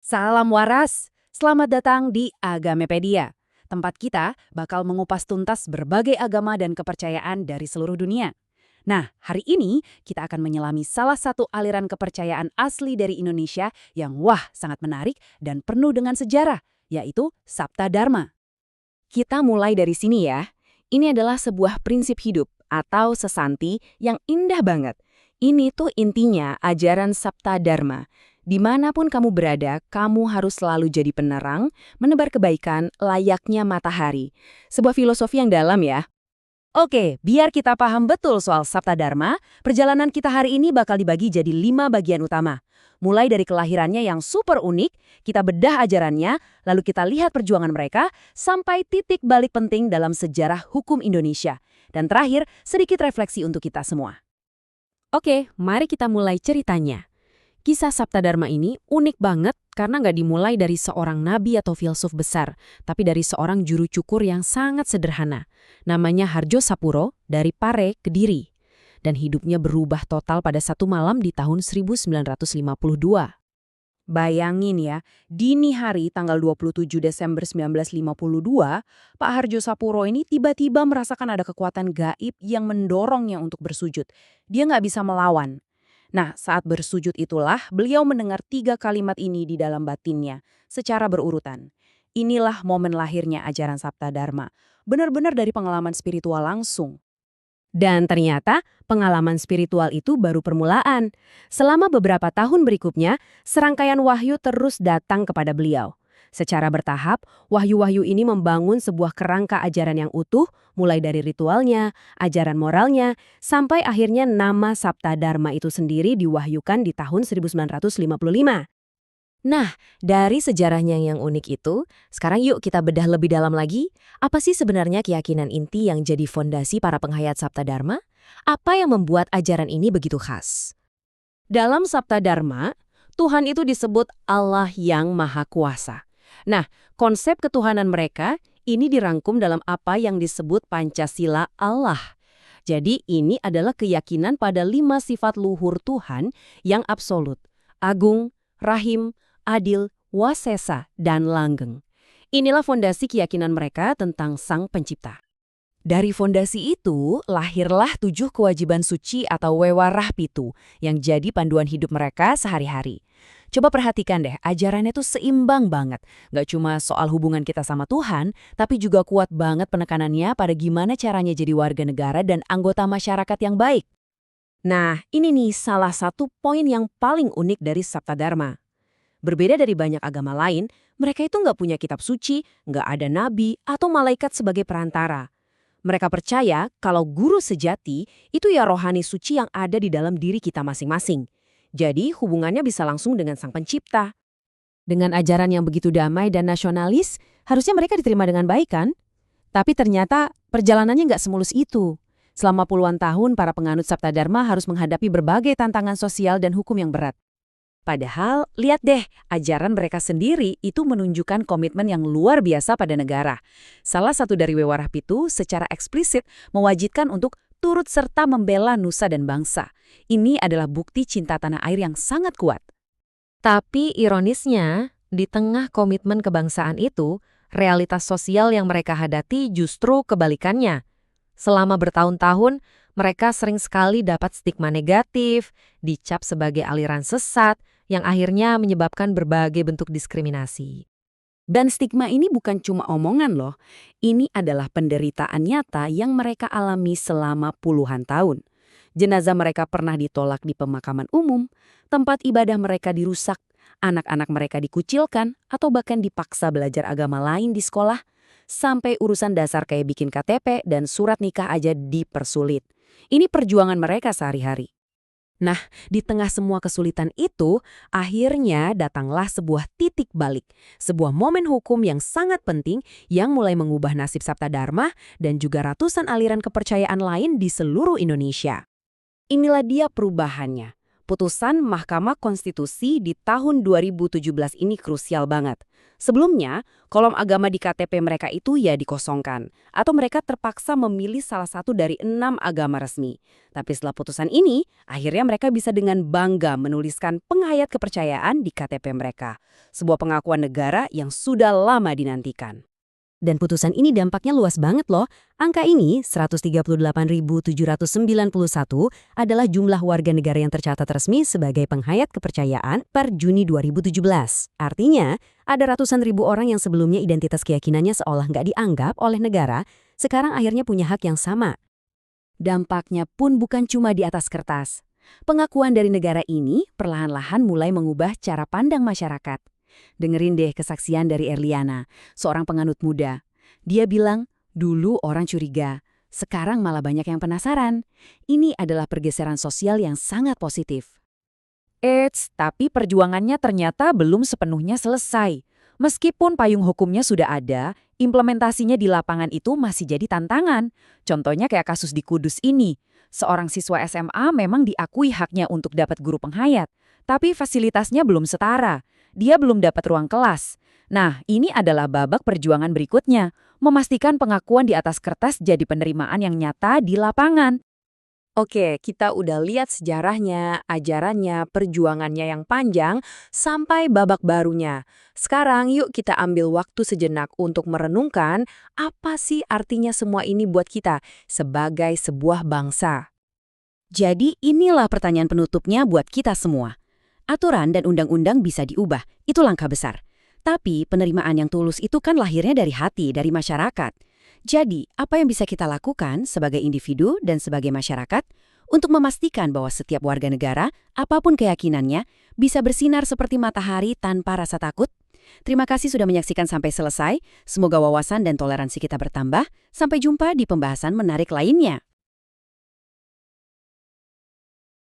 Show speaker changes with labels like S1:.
S1: Salam waras, selamat datang di Agamepedia. Tempat kita bakal mengupas tuntas berbagai agama dan kepercayaan dari seluruh dunia. Nah, hari ini kita akan menyelami salah satu aliran kepercayaan asli dari Indonesia yang sangat menarik dan penuh dengan sejarah, yaitu Sabta Dharma.
S2: Kita mulai dari sini ya. Ini adalah sebuah prinsip hidup atau sesanti yang indah banget. Ini tuh intinya ajaran Sabta Dharma. Dimanapun kamu berada, kamu harus selalu jadi penerang, menebar kebaikan layaknya matahari. Sebuah filosofi yang dalam ya.
S1: Oke, biar kita paham betul soal Sabta Dharma, perjalanan kita hari ini bakal dibagi jadi 5 bagian utama. Mulai dari kelahirannya yang super unik, kita bedah ajarannya, lalu kita lihat perjuangan mereka, sampai titik balik penting dalam sejarah hukum Indonesia. Dan terakhir, sedikit refleksi untuk kita semua.
S2: Oke, mari kita mulai ceritanya. Kisah Sabta Dharma ini unik banget karena nggak dimulai dari seorang nabi atau filsuf besar, tapi dari seorang juru cukur yang sangat sederhana. Namanya Hardjo Sapuro dari Pare, Kediri. Dan hidupnya berubah total pada satu malam di tahun 1952.
S1: Bayangin ya, dini hari tanggal 27 Desember 1952, Pak Hardjo Sapuro ini tiba-tiba merasakan ada kekuatan gaib yang mendorongnya untuk bersujud. Dia nggak bisa melawan. Nah, saat bersujud itulah beliau mendengar 3 kalimat ini di dalam batinnya, secara berurutan. Inilah momen lahirnya ajaran Sabta Dharma, benar-benar dari pengalaman spiritual langsung.
S2: Dan ternyata pengalaman spiritual itu baru permulaan. Selama beberapa tahun berikutnya, serangkaian wahyu terus datang kepada beliau. Secara bertahap, wahyu-wahyu ini membangun sebuah kerangka ajaran yang utuh, mulai dari ritualnya, ajaran moralnya, sampai akhirnya nama Sabta Dharma itu sendiri diwahyukan di tahun 1955. Nah, dari sejarahnya yang unik itu, sekarang yuk kita bedah lebih dalam lagi. Apa sih sebenarnya keyakinan inti yang jadi fondasi para penghayat Sabta Dharma? Apa yang membuat ajaran ini begitu khas? Dalam Sabta Dharma, Tuhan itu disebut Allah yang Maha Kuasa. Nah, konsep ketuhanan mereka ini dirangkum dalam apa yang disebut Pancasila Allah. Jadi ini adalah keyakinan pada 5 sifat luhur Tuhan yang absolut, agung, rahim, adil, wasesa, dan langgeng. Inilah fondasi keyakinan mereka tentang Sang Pencipta. Dari fondasi itu, lahirlah 7 kewajiban suci atau wewarah pitu yang jadi panduan hidup mereka sehari-hari. Coba perhatikan deh, ajarannya tuh seimbang banget. Nggak cuma soal hubungan kita sama Tuhan, tapi juga kuat banget penekanannya pada gimana caranya jadi warga negara dan anggota masyarakat yang baik. Nah, ini nih salah satu poin yang paling unik dari Sabta Dharma. Berbeda dari banyak agama lain, mereka itu nggak punya kitab suci, nggak ada nabi atau malaikat sebagai perantara. Mereka percaya kalau guru sejati itu ya rohani suci yang ada di dalam diri kita masing-masing. Jadi hubungannya bisa langsung dengan Sang Pencipta. Dengan ajaran yang begitu damai dan nasionalis, harusnya mereka diterima dengan baik kan? Tapi ternyata perjalanannya nggak semulus itu. Selama puluhan tahun, para penganut Sabta Dharma harus menghadapi berbagai tantangan sosial dan hukum yang berat. Padahal, lihat deh, ajaran mereka sendiri itu menunjukkan komitmen yang luar biasa pada negara. Salah satu dari wewarah pitu secara eksplisit mewajibkan untuk turut serta membela nusa dan bangsa. Ini adalah bukti cinta tanah air yang sangat kuat. Tapi ironisnya, di tengah komitmen kebangsaan itu, realitas sosial yang mereka hadapi justru kebalikannya. Selama bertahun-tahun, mereka sering sekali dapat stigma negatif, dicap sebagai aliran sesat, yang akhirnya menyebabkan berbagai bentuk diskriminasi. Dan stigma ini bukan cuma omongan loh, ini adalah penderitaan nyata yang mereka alami selama puluhan tahun. Jenazah mereka pernah ditolak di pemakaman umum, tempat ibadah mereka dirusak, anak-anak mereka dikucilkan, atau bahkan dipaksa belajar agama lain di sekolah, sampai urusan dasar kayak bikin KTP dan surat nikah aja dipersulit. Ini perjuangan mereka sehari-hari. Nah, di tengah semua kesulitan itu, akhirnya datanglah sebuah titik balik. Sebuah momen hukum yang sangat penting yang mulai mengubah nasib Sabta Dharma dan juga ratusan aliran kepercayaan lain di seluruh Indonesia. Inilah dia perubahannya. putusan Mahkamah Konstitusi di tahun 2017 ini krusial banget. Sebelumnya, kolom agama di KTP mereka itu ya dikosongkan, atau mereka terpaksa memilih salah satu dari 6 agama resmi. Tapi setelah putusan ini, akhirnya mereka bisa dengan bangga menuliskan penghayat kepercayaan di KTP mereka. Sebuah pengakuan negara yang sudah lama dinantikan. Dan putusan ini dampaknya luas banget loh. Angka ini, 138.791, adalah jumlah warga negara yang tercatat resmi sebagai penghayat kepercayaan per Juni 2017. Artinya, ada ratusan ribu orang yang sebelumnya identitas keyakinannya seolah nggak dianggap oleh negara, sekarang akhirnya punya hak yang sama. Dampaknya pun bukan cuma di atas kertas. Pengakuan dari negara ini perlahan-lahan mulai mengubah cara pandang masyarakat. Dengerin deh kesaksian dari Erliana, seorang penganut muda. Dia bilang, dulu orang curiga, sekarang malah banyak yang penasaran. Ini adalah pergeseran sosial yang sangat positif.
S1: Tapi perjuangannya ternyata belum sepenuhnya selesai. Meskipun payung hukumnya sudah ada, implementasinya di lapangan itu masih jadi tantangan. Contohnya kayak kasus di Kudus ini. Seorang siswa SMA memang diakui haknya untuk dapat guru penghayat, tapi fasilitasnya belum setara. Dia belum dapat ruang kelas. Nah, ini adalah babak perjuangan berikutnya, memastikan pengakuan di atas kertas jadi penerimaan yang nyata di lapangan.
S2: Oke, kita udah lihat sejarahnya, ajarannya, perjuangannya yang panjang, sampai babak barunya. Sekarang yuk kita ambil waktu sejenak untuk merenungkan apa sih artinya semua ini buat kita sebagai sebuah bangsa. Jadi inilah pertanyaan penutupnya buat kita semua. Aturan dan undang-undang bisa diubah, itu langkah besar. Tapi penerimaan yang tulus itu kan lahirnya dari hati, dari masyarakat. Jadi, apa yang bisa kita lakukan sebagai individu dan sebagai masyarakat untuk memastikan bahwa setiap warga negara, apapun keyakinannya, bisa bersinar seperti matahari tanpa rasa takut? Terima kasih sudah menyaksikan sampai selesai. Semoga wawasan dan toleransi kita bertambah. Sampai jumpa di pembahasan menarik lainnya.